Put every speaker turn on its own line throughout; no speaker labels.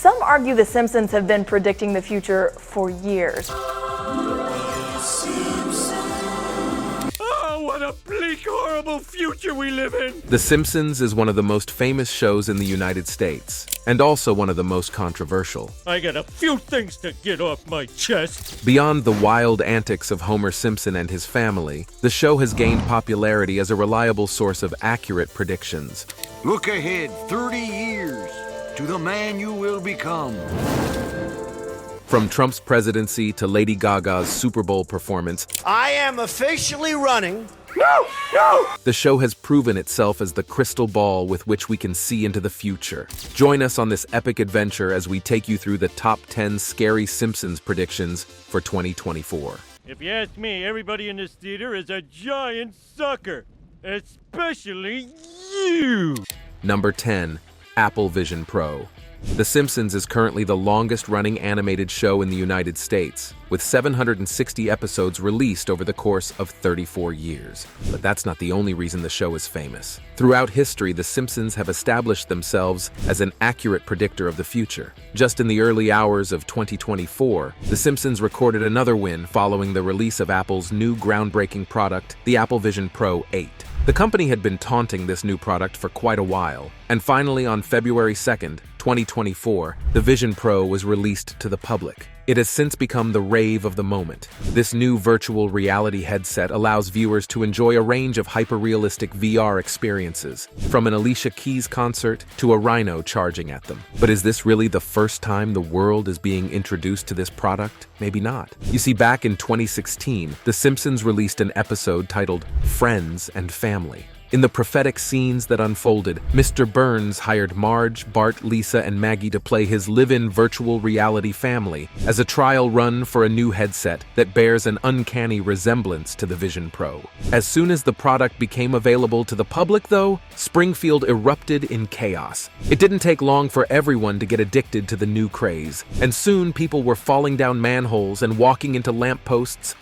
Some argue The Simpsons have been predicting the future for years.
Oh, what a bleak, horrible future we live in!
The Simpsons is one of the most famous shows in the United States, and also one of the most controversial.
I got a few things to get off my chest.
Beyond the wild antics of Homer Simpson and his family, the show has gained popularity as a reliable source of accurate predictions.
Look ahead 30 years to the man you will become.
From Trump's presidency to Lady Gaga's Super Bowl performance,
I am officially running.
the show has proven itself as the crystal ball with which we can see into the future. Join us on this epic adventure as we take you through the top 10 Scary Simpsons predictions for 2024.
If you ask me, everybody in this theater is a giant sucker. Especially you!
Number 10. Apple Vision Pro. The Simpsons is currently the longest-running animated show in the United States, with 760 episodes released over the course of 34 years. But that's not the only reason the show is famous. Throughout history, The Simpsons have established themselves as an accurate predictor of the future. Just in the early hours of 2024, The Simpsons recorded another win following the release of Apple's new groundbreaking product, the Apple Vision Pro 8. The company had been taunting this new product for quite a while, and finally on February 2nd, 2024, the Vision Pro was released to the public. It has since become the rave of the moment. This new virtual reality headset allows viewers to enjoy a range of hyper-realistic VR experiences, from an Alicia Keys concert to a rhino charging at them. But is this really the first time the world is being introduced to this product? Maybe not. You see, back in 2016, The Simpsons released an episode titled Friends and Family. In the prophetic scenes that unfolded, Mr. Burns hired Marge, Bart, Lisa, and Maggie to play his live-in virtual reality family as a trial run for a new headset that bears an uncanny resemblance to the Vision Pro. As soon as the product became available to the public, though, Springfield erupted in chaos. It didn't take long for everyone to get addicted to the new craze, and soon people were falling down manholes and walking into lampposts.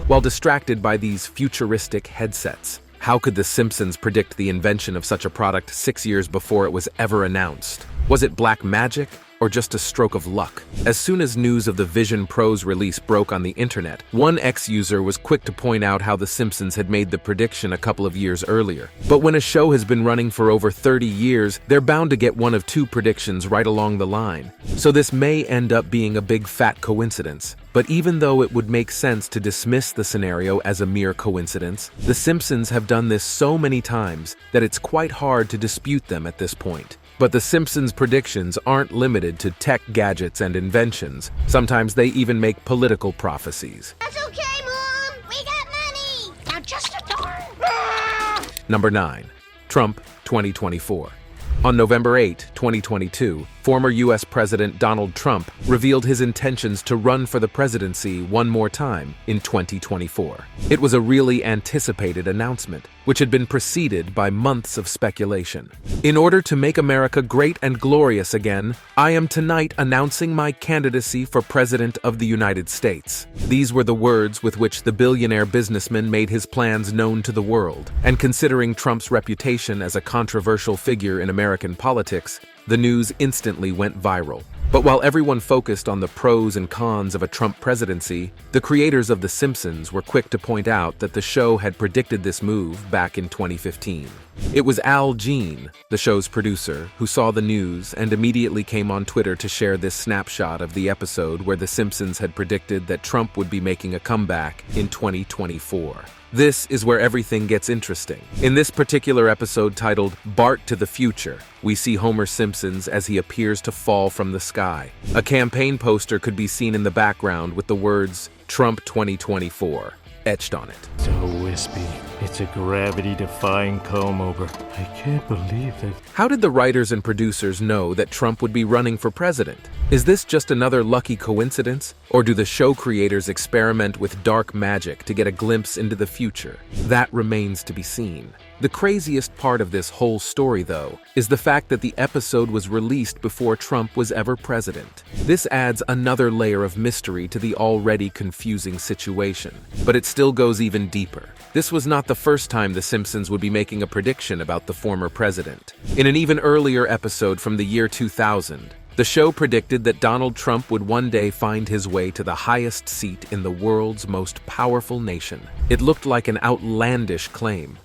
While distracted by these futuristic headsets. How could The Simpsons predict the invention of such a product 6 years before it was ever announced? Was it black magic? Or just a stroke of luck? As soon as news of the Vision Pro's release broke on the internet, one ex-user was quick to point out how The Simpsons had made the prediction a couple of years earlier. But when a show has been running for over 30 years, they're bound to get one of two predictions right along the line. So this may end up being a big fat coincidence. But even though it would make sense to dismiss the scenario as a mere coincidence, The Simpsons have done this so many times that it's quite hard to dispute them at this point. But The Simpsons' predictions aren't limited to tech gadgets and inventions. Sometimes they even make political prophecies.
That's okay, Mom. We got money. Now just a darn.
Number 9. Trump 2024. On November 8, 2022, former U.S. President Donald Trump revealed his intentions to run for the presidency one more time in 2024. It was a really anticipated announcement, which had been preceded by months of speculation. In order to make America great and glorious again, I am tonight announcing my candidacy for President of the United States. These were the words with which the billionaire businessman made his plans known to the world. And considering Trump's reputation as a controversial figure in American politics, the news instantly went viral. But while everyone focused on the pros and cons of a Trump presidency, the creators of The Simpsons were quick to point out that the show had predicted this move back in 2015. It was Al Jean, the show's producer, who saw the news and immediately came on Twitter to share this snapshot of the episode where The Simpsons had predicted that Trump would be making a comeback in 2024. This is where everything gets interesting. In this particular episode titled Bart to the Future, we see Homer Simpson as he appears to fall from the sky. A campaign poster could be seen in the background with the words Trump 2024 etched on it.
So wispy. It's a gravity-defying comb-over. I can't believe that.
How did the writers and producers know that Trump would be running for president? Is this just another lucky coincidence? Or do the show creators experiment with dark magic to get a glimpse into the future? That remains to be seen. The craziest part of this whole story, though, is the fact that the episode was released before Trump was ever president. This adds another layer of mystery to the already confusing situation. But it still goes even deeper. This was not the first time The Simpsons would be making a prediction about the former president. In an even earlier episode from the year 2000, the show predicted that Donald Trump would one day find his way to the highest seat in the world's most powerful nation. It looked like an outlandish claim.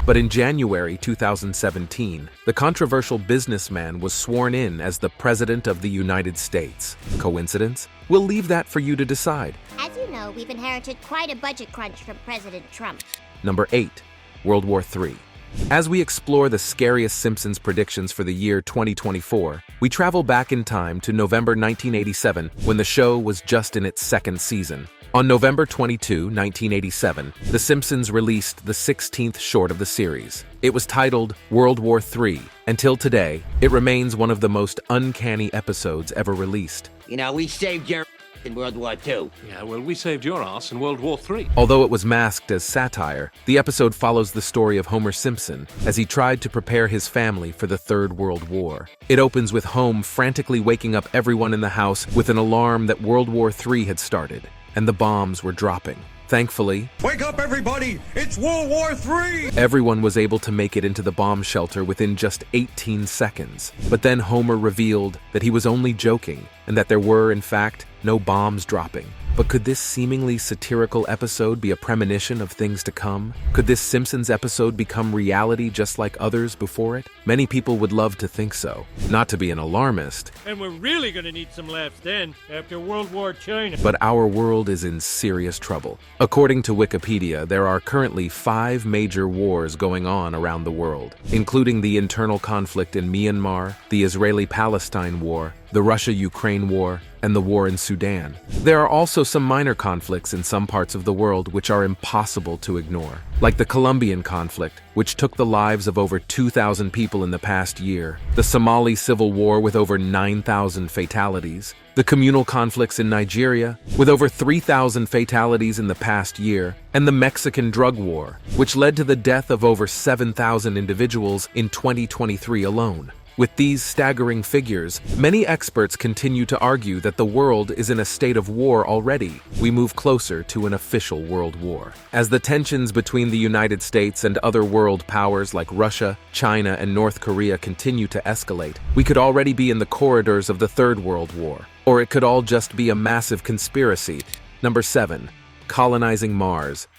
But in January 2017, the controversial businessman was sworn in as the President of the United States. Coincidence? We'll leave that for you to decide.
As you know, we've inherited quite a budget crunch from President Trump.
Number 8. World War III. As we explore the scariest Simpsons predictions for the year 2024, we travel back in time to November 1987 when the show was just in its second season. On November 22, 1987, The Simpsons released the 16th short of the series. It was titled World War III. Until today, it remains one of the most uncanny episodes ever released.
You know, we saved your in World War II.
Yeah, well, we saved your ass in World War III.
Although it was masked as satire, the episode follows the story of Homer Simpson as he tried to prepare his family for the Third World War. It opens with Homer frantically waking up everyone in the house with an alarm that World War III had started, and the bombs were dropping. Thankfully,
Wake up, everybody! It's World War III!
everyone was able to make it into the bomb shelter within just 18 seconds. But then Homer revealed that he was only joking and that there were, in fact, no bombs dropping. But could this seemingly satirical episode be a premonition of things to come? Could this Simpsons episode become reality just like others before it? Many people would love to think so. Not to be an alarmist,
And we're really gonna need some laughs then, after World War China.
but our world is in serious trouble. According to Wikipedia, there are currently 5 major wars going on around the world, including the internal conflict in Myanmar, the Israeli-Palestine War, the Russia-Ukraine War, and the war in Sudan. There are also some minor conflicts in some parts of the world which are impossible to ignore, like the Colombian conflict, which took the lives of over 2,000 people in the past year, the Somali civil war with over 9,000 fatalities, the communal conflicts in Nigeria, with over 3,000 fatalities in the past year, and the Mexican drug war, which led to the death of over 7,000 individuals in 2023 alone. With these staggering figures, many experts continue to argue that the world is in a state of war already. We move closer to an official world war. As the tensions between the United States and other world powers like Russia, China, and North Korea continue to escalate, we could already be in the corridors of the Third World War. Or it could all just be a massive conspiracy. Number 7. Colonizing Mars.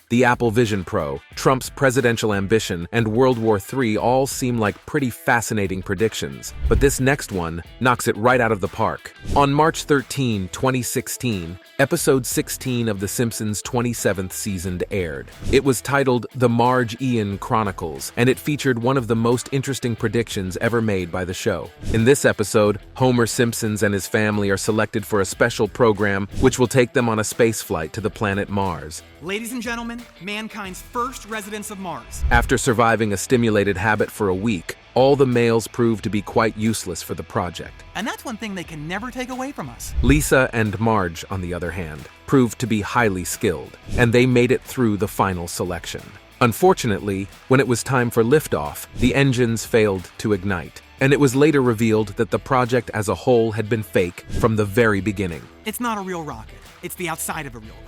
The Apple Vision Pro, Trump's presidential ambition, and World War III all seem like pretty fascinating predictions, but this next one knocks it right out of the park. On March 13, 2016, episode 16 of The Simpsons' 27th season aired. It was titled The Marge Ian Chronicles, and it featured one of the most interesting predictions ever made by the show. In this episode, Homer Simpson and his family are selected for a special program which will take them on a space flight to the planet Mars.
Ladies and gentlemen, mankind's first residents of Mars.
After surviving a stimulated habit for a week, all the males proved to be quite useless for the project.
And that's one thing they can never take away from us.
Lisa and Marge, on the other hand, proved to be highly skilled, and they made it through the final selection. Unfortunately, when it was time for liftoff, the engines failed to ignite, and it was later revealed that the project as a whole had been fake from the very beginning.
It's not a real rocket. It's the outside of a real rocket.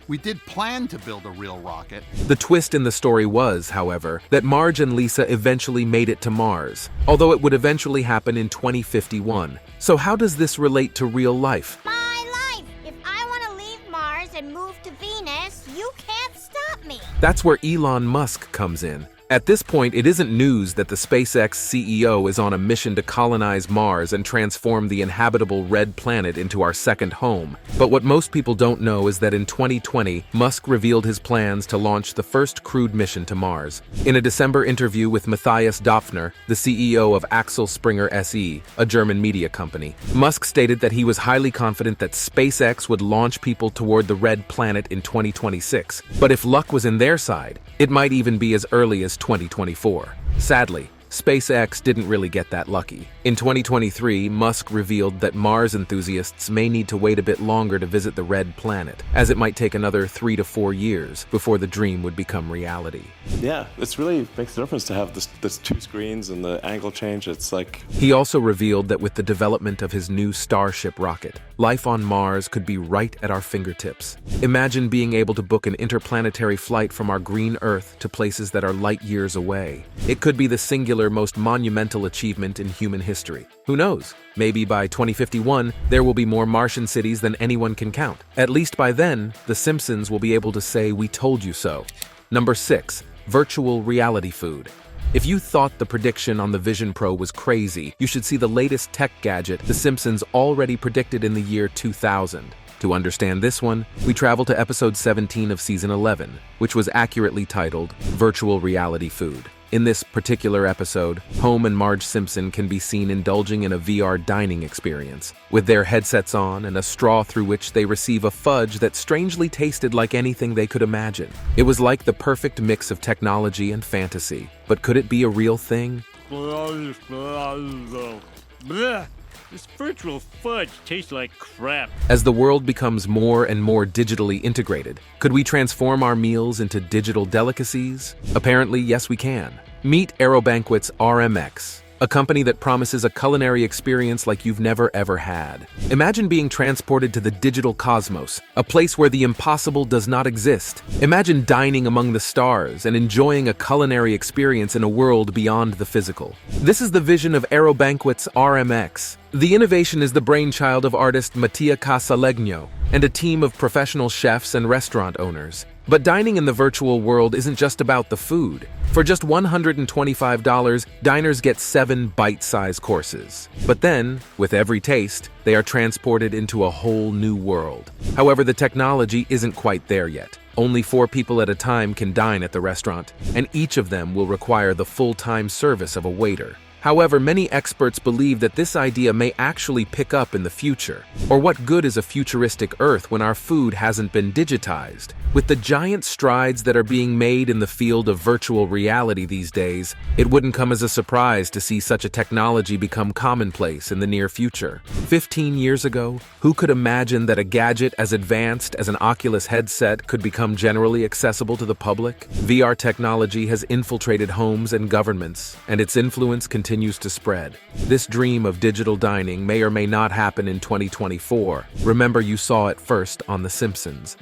We did plan to build a real rocket.
The twist in the story was, however, that Marge and Lisa eventually made it to Mars, although it would eventually happen in 2051. So how does this relate to real life?
My life! If I want to leave Mars and move to Venus, you can't stop me.
That's where Elon Musk comes in. At this point, it isn't news that the SpaceX CEO is on a mission to colonize Mars and transform the inhabitable red planet into our second home. But what most people don't know is that in 2020, Musk revealed his plans to launch the first crewed mission to Mars. In a December interview with Matthias Döpfner, the CEO of Axel Springer SE, a German media company, Musk stated that he was highly confident that SpaceX would launch people toward the red planet in 2026. But if luck was in their side, it might even be as early as 2024. Sadly, SpaceX didn't really get that lucky. In 2023, Musk revealed that Mars enthusiasts may need to wait a bit longer to visit the red planet, as it might take another 3 to 4 years before the dream would become reality.
Yeah, it's really makes a difference to have this 2 screens and the angle change. It's like...
He also revealed that with the development of his new Starship rocket, life on Mars could be right at our fingertips. Imagine being able to book an interplanetary flight from our green Earth to places that are light years away. It could be the singular most monumental achievement in human history. Who knows? Maybe by 2051, there will be more Martian cities than anyone can count. At least by then, the Simpsons will be able to say, "We told you so." Number 6. Virtual reality food. If you thought the prediction on the Vision Pro was crazy, you should see the latest tech gadget The Simpsons already predicted in the year 2000. To understand this one, we travel to episode 17 of season 11, which was accurately titled Virtual Reality Food. In this particular episode, Homer and Marge Simpson can be seen indulging in a VR dining experience, with their headsets on and a straw through which they receive a fudge that strangely tasted like anything they could imagine. It was like the perfect mix of technology and fantasy, but could it be a real thing?
Blech. This virtual fudge tastes like crap.
As the world becomes more and more digitally integrated, could we transform our meals into digital delicacies? Apparently, yes, we can. Meet Aerobanquet's RMX, a company that promises a culinary experience like you've never ever had. Imagine being transported to the digital cosmos, a place where the impossible does not exist. Imagine dining among the stars and enjoying a culinary experience in a world beyond the physical. This is the vision of Aerobanquet's RMX. The innovation is the brainchild of artist Mattia Casalegno and a team of professional chefs and restaurant owners. But dining in the virtual world isn't just about the food. For just $125, diners get 7 bite-sized courses. But then, with every taste, they are transported into a whole new world. However, the technology isn't quite there yet. Only 4 people at a time can dine at the restaurant, and each of them will require the full-time service of a waiter. However, many experts believe that this idea may actually pick up in the future. Or what good is a futuristic Earth when our food hasn't been digitized? With the giant strides that are being made in the field of virtual reality these days, it wouldn't come as a surprise to see such a technology become commonplace in the near future. 15 years ago, who could imagine that a gadget as advanced as an Oculus headset could become generally accessible to the public? VR technology has infiltrated homes and governments, and its influence continues to spread. This dream of digital dining may or may not happen in 2024. Remember, you saw it first on The Simpsons.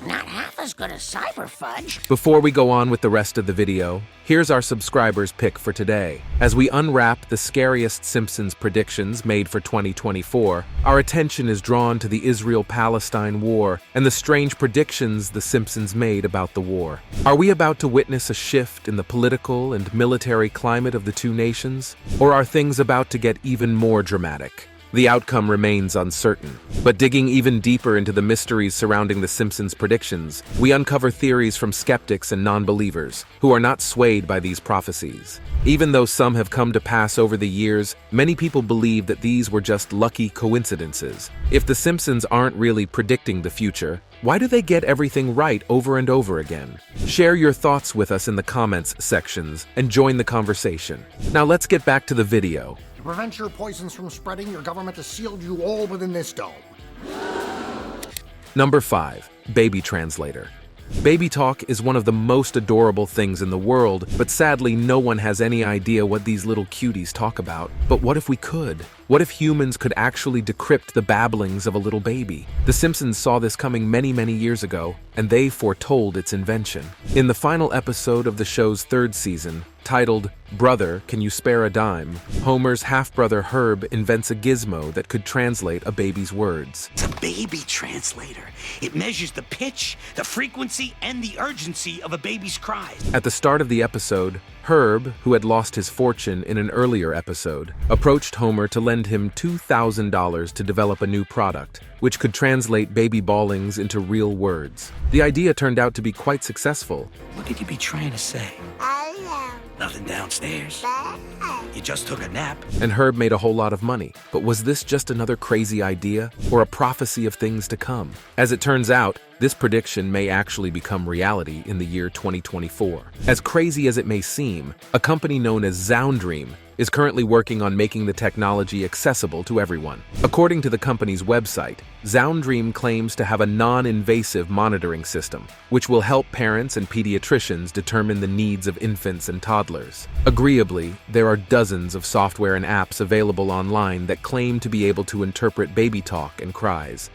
Not half as good as Cyber Fudge.
Before we go on with the rest of the video, here's our subscribers' pick for today. As we unwrap the scariest Simpsons predictions made for 2024, our attention is drawn to the Israel-Palestine war and the strange predictions the Simpsons made about the war. Are we about to witness a shift in the political and military climate of the two nations? Or are things about to get even more dramatic? The outcome remains uncertain, but digging even deeper into the mysteries surrounding the Simpsons predictions, we uncover theories from skeptics and non-believers who are not swayed by these prophecies. Even though some have come to pass over the years, many people believe that these were just lucky coincidences. If the Simpsons aren't really predicting the future, why do they get everything right over and over again? Share your thoughts with us in the comments sections and join the conversation. Now let's get back to the video.
To prevent your poisons from spreading, your government has sealed you all within this dome.
Number 5. Baby Translator. Baby talk is one of the most adorable things in the world, but sadly no one has any idea what these little cuties talk about. But what if we could? What if humans could actually decrypt the babblings of a little baby? The Simpsons saw this coming many, many years ago, and they foretold its invention. In the final episode of the show's 3rd season, titled Brother, Can You Spare a Dime?, Homer's half-brother Herb invents a gizmo that could translate a baby's words.
It's a baby translator. It measures the pitch, the frequency, and the urgency of a baby's cries.
At the start of the episode, Herb, who had lost his fortune in an earlier episode, approached Homer to lend him $2,000 to develop a new product, which could translate baby bawlings into real words. The idea turned out to be quite successful.
What could you be trying to say? Nothing downstairs. You just took a nap.
And Herb made a whole lot of money. But was this just another crazy idea, or a prophecy of things to come? As it turns out, this prediction may actually become reality in the year 2024. As crazy as it may seem, a company known as Zoundream is currently working on making the technology accessible to everyone. According to the company's website, Zoundream claims to have a non-invasive monitoring system, which will help parents and pediatricians determine the needs of infants and toddlers. Agreeably, there are dozens of software and apps available online that claim to be able to interpret baby talk and cries.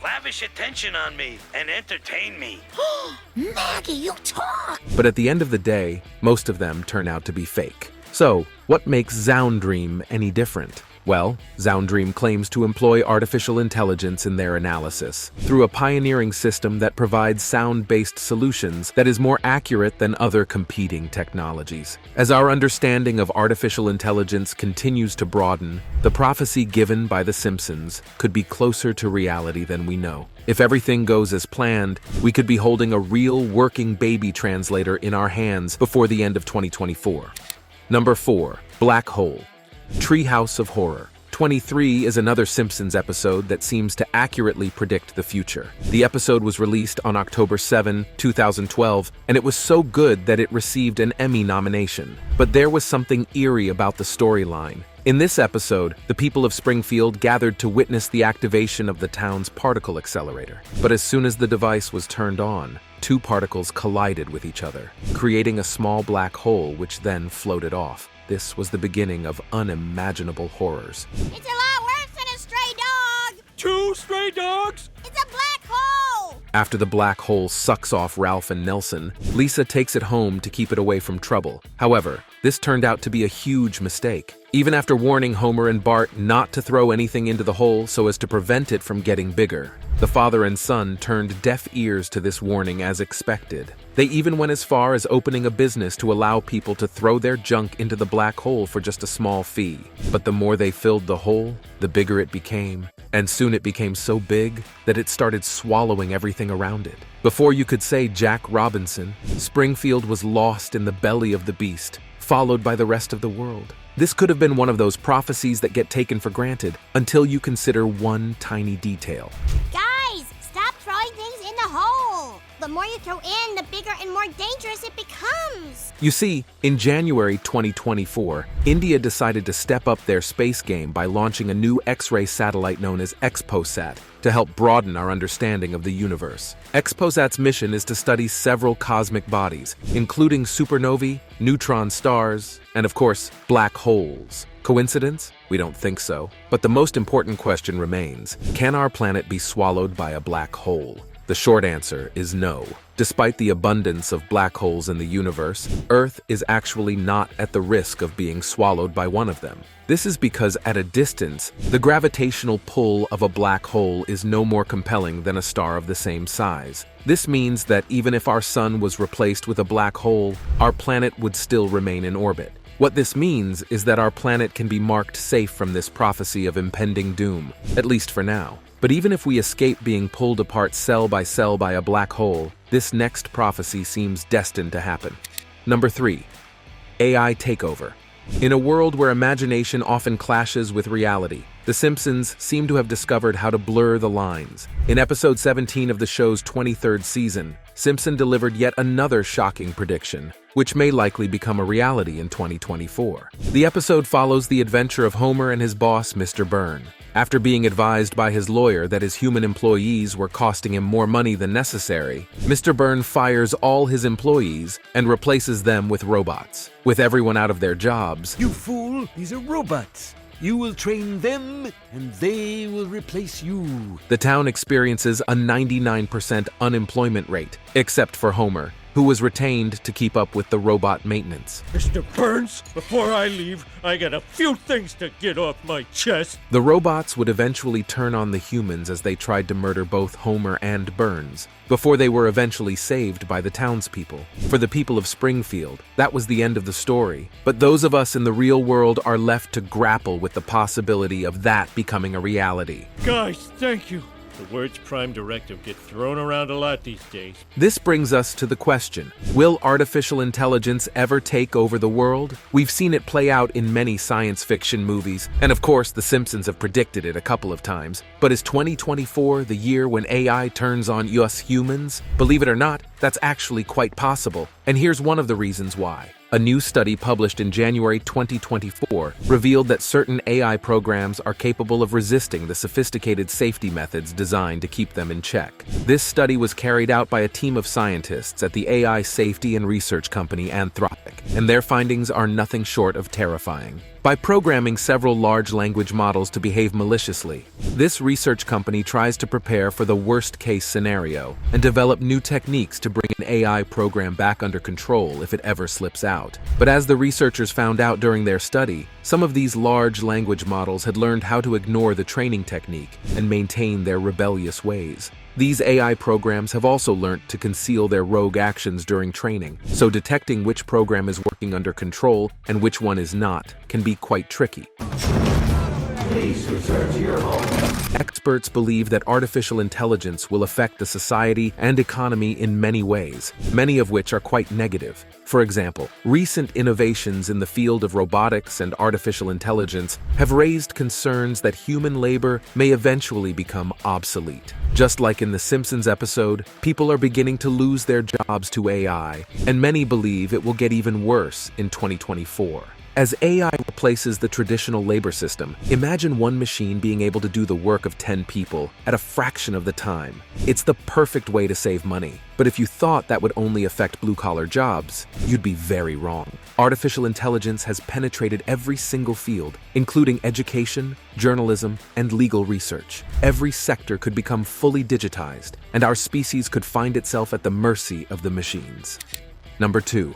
Lavish attention on me and entertain me.
Maggie, you talk!
But at the end of the day, most of them turn out to be fake. So, what makes Zoundream any different? Well, Zoundream claims to employ artificial intelligence in their analysis through a pioneering system that provides sound-based solutions that is more accurate than other competing technologies. As our understanding of artificial intelligence continues to broaden, the prophecy given by The Simpsons could be closer to reality than we know. If everything goes as planned, we could be holding a real working baby translator in our hands before the end of 2024. Number 4. Black Hole. Treehouse of Horror. 23 is another Simpsons episode that seems to accurately predict the future. The episode was released on October 7, 2012, and it was so good that it received an Emmy nomination. But there was something eerie about the storyline. In this episode, the people of Springfield gathered to witness the activation of the town's particle accelerator. But as soon as the device was turned on, two particles collided with each other, creating a small black hole which then floated off. This was the beginning of unimaginable horrors.
It's a lot worse than a stray dog.
2 stray dogs?
It's a black hole.
After the black hole sucks off Ralph and Nelson, Lisa takes it home to keep it away from trouble. However, this turned out to be a huge mistake. Even after warning Homer and Bart not to throw anything into the hole so as to prevent it from getting bigger, the father and son turned deaf ears to this warning as expected. They even went as far as opening a business to allow people to throw their junk into the black hole for just a small fee. But the more they filled the hole, the bigger it became. And soon it became so big that it started swallowing everything around it. Before you could say Jack Robinson, Springfield was lost in the belly of the beast, followed by the rest of the world. This could have been one of those prophecies that get taken for granted until you consider one tiny detail.
Guys, stop throwing things in the hole. The more you throw in, the bigger and more dangerous it becomes.
You see, in January 2024, India decided to step up their space game by launching a new X-ray satellite known as XPOSat to help broaden our understanding of the universe. XPOSat's mission is to study several cosmic bodies, including supernovae, neutron stars, and of course, black holes. Coincidence? We don't think so. But the most important question remains: can our planet be swallowed by a black hole? The short answer is no. Despite the abundance of black holes in the universe, Earth is actually not at the risk of being swallowed by one of them. This is because at a distance, the gravitational pull of a black hole is no more compelling than a star of the same size. This means that even if our sun was replaced with a black hole, our planet would still remain in orbit. What this means is that our planet can be marked safe from this prophecy of impending doom, at least for now. But even if we escape being pulled apart cell by a black hole, this next prophecy seems destined to happen. Number 3. AI Takeover. In a world where imagination often clashes with reality, The Simpsons seem to have discovered how to blur the lines. In episode 17 of the show's 23rd season, Simpson delivered yet another shocking prediction, which may likely become a reality in 2024. The episode follows the adventure of Homer and his boss, Mr. Byrne. After being advised by his lawyer that his human employees were costing him more money than necessary, Mr. Byrne fires all his employees and replaces them with robots. With everyone out of their jobs,
"You fool, these are robots. You will train them, and they will replace you."
the town experiences a 99% unemployment rate, except for Homer, who was retained to keep up with the robot maintenance.
Mr. Burns, before I leave, I got a few things to get off my chest.
The robots would eventually turn on the humans as they tried to murder both Homer and Burns, before they were eventually saved by the townspeople. For the people of Springfield, that was the end of the story. But those of us in the real world are left to grapple with the possibility of that becoming a reality.
Guys, thank you. The words prime directive get thrown around a lot these days.
This brings us to the question, will artificial intelligence ever take over the world? We've seen it play out in many science fiction movies, and of course, The Simpsons have predicted it a couple of times. But is 2024 the year when AI turns on us humans? Believe it or not, that's actually quite possible, and here's one of the reasons why. A new study published in January 2024 revealed that certain AI programs are capable of resisting the sophisticated safety methods designed to keep them in check. This study was carried out by a team of scientists at the AI safety and research company Anthropic, and their findings are nothing short of terrifying. By programming several large language models to behave maliciously, this research company tries to prepare for the worst-case scenario and develop new techniques to bring an AI program back under control if it ever slips out. But as the researchers found out during their study, some of these large language models had learned how to ignore the training technique and maintain their rebellious ways. These AI programs have also learned to conceal their rogue actions during training, so detecting which program is working under control and which one is not can be quite tricky. Please return to your home. Experts believe that artificial intelligence will affect the society and economy in many ways, many of which are quite negative. For example, recent innovations in the field of robotics and artificial intelligence have raised concerns that human labor may eventually become obsolete. Just like in the Simpsons episode, people are beginning to lose their jobs to AI, and many believe it will get even worse in 2024. As AI replaces the traditional labor system, imagine one machine being able to do the work of 10 people at a fraction of the time. It's the perfect way to save money. But if you thought that would only affect blue-collar jobs, you'd be very wrong. Artificial intelligence has penetrated every single field, including education, journalism, and legal research. Every sector could become fully digitized, and our species could find itself at the mercy of the machines. Number 2.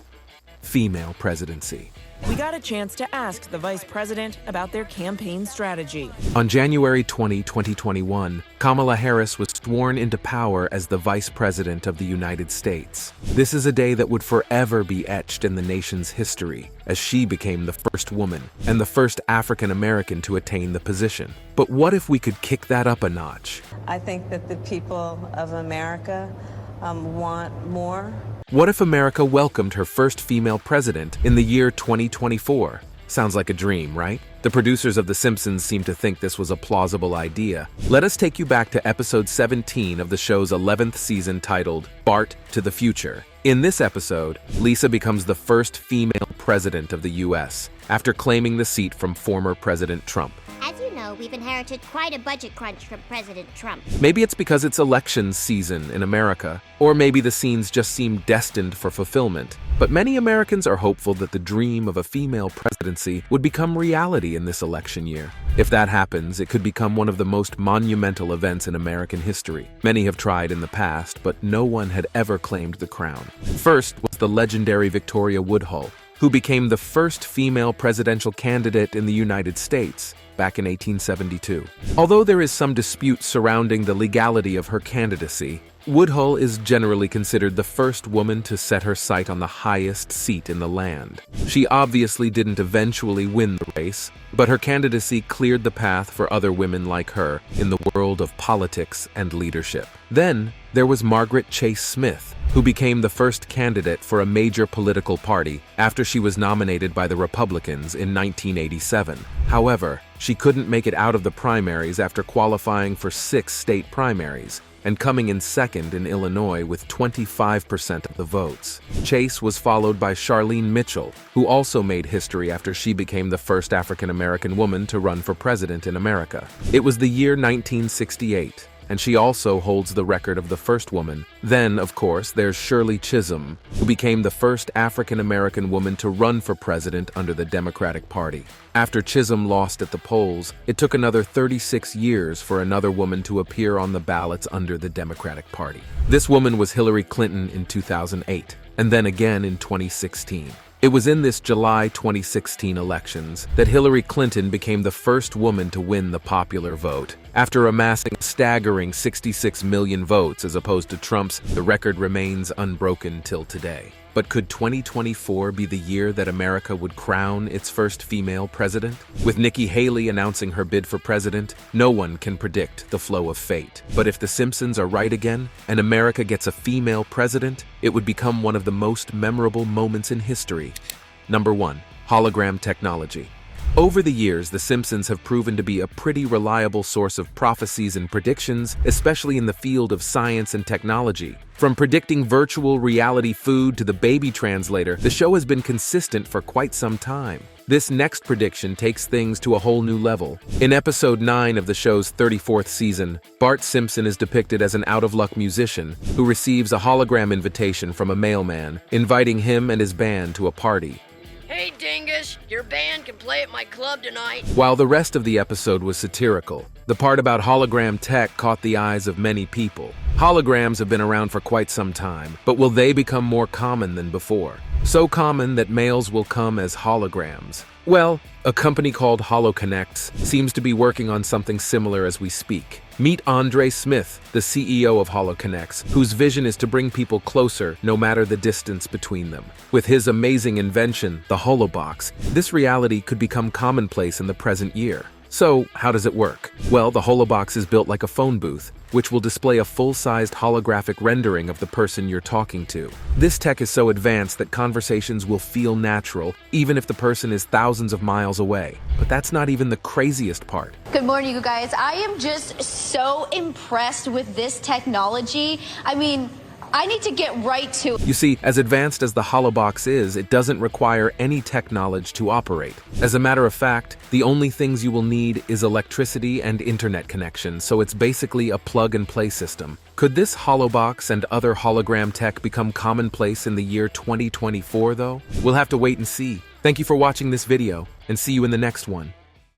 Female presidency.
We got a chance to ask the vice president about their campaign strategy.
On January 20, 2021, Kamala Harris was sworn into power as the vice president of the United States. This is a day that would forever be etched in the nation's history, as she became the first woman and the first African American to attain the position. But what if we could kick that up a notch?
I think that the people of America want more.
What if America welcomed her first female president in the year 2024? Sounds like a dream, right? The producers of The Simpsons seem to think this was a plausible idea. Let us take you back to episode 17 of the show's 11th season titled Bart to the Future. In this episode, Lisa becomes the first female president of the U.S. after claiming the seat from former President Trump.
As you know, we've inherited quite a budget crunch from President Trump.
Maybe it's because it's election season in America, or maybe the scenes just seem destined for fulfillment. But many Americans are hopeful that the dream of a female presidency would become reality in this election year. If that happens, it could become one of the most monumental events in American history. Many have tried in the past, but no one had ever claimed the crown. First was the legendary Victoria Woodhull, who became the first female presidential candidate in the United States back in 1872. Although there is some dispute surrounding the legality of her candidacy, Woodhull is generally considered the first woman to set her sight on the highest seat in the land. She obviously didn't eventually win the race, but her candidacy cleared the path for other women like her in the world of politics and leadership. Then there was Margaret Chase Smith, who became the first candidate for a major political party after she was nominated by the Republicans in 1987. However, she couldn't make it out of the primaries after qualifying for 6 state primaries and coming in second in Illinois with 25% of the votes. Chase was followed by Charlene Mitchell, who also made history after she became the first African-American woman to run for president in America. It was the year 1968, and she also holds the record of the first woman. Then, of course, there's Shirley Chisholm, who became the first African-American woman to run for president under the Democratic Party. After Chisholm lost at the polls, it took another 36 years for another woman to appear on the ballots under the Democratic Party. This woman was Hillary Clinton in 2008, and then again in 2016. It was in this July 2016 elections that Hillary Clinton became the first woman to win the popular vote After amassing a staggering 66 million votes as opposed to Trump's, the record remains unbroken till today. But could 2024 be the year that America would crown its first female president? With Nikki Haley announcing her bid for president, no one can predict the flow of fate. But if The Simpsons are right again, and America gets a female president, it would become one of the most memorable moments in history. Number 1. Hologram technology. Over the years, The Simpsons have proven to be a pretty reliable source of prophecies and predictions, especially in the field of science and technology. From predicting virtual reality food to the baby translator, the show has been consistent for quite some time. This next prediction takes things to a whole new level. In episode 9 of the show's 34th season, Bart Simpson is depicted as an out-of-luck musician who receives a hologram invitation from a mailman, inviting him and his band to a party.
Hey, Dingus, your band can play at my club tonight.
While the rest of the episode was satirical, the part about hologram tech caught the eyes of many people. Holograms have been around for quite some time, but will they become more common than before? So common that mails will come as holograms. Well, a company called HoloConnects seems to be working on something similar as we speak. Meet Andre Smith, the CEO of HoloConnects, whose vision is to bring people closer no matter the distance between them. With his amazing invention, the Holobox, this reality could become commonplace in the present year. So, how does it work? Well, the Holobox is built like a phone booth, which will display a full-sized holographic rendering of the person you're talking to. This tech is so advanced that conversations will feel natural, even if the person is thousands of miles away. But that's not even the craziest part.
Good morning, you guys. I am just so impressed with this technology. I need to get right to it.
You see, as advanced as the Holobox is, it doesn't require any tech knowledge to operate. As a matter of fact, the only things you will need is electricity and internet connection, so it's basically a plug-and-play system. Could this Holobox and other hologram tech become commonplace in the year 2024, though? We'll have to wait and see. Thank you for watching this video, and see you in the next one.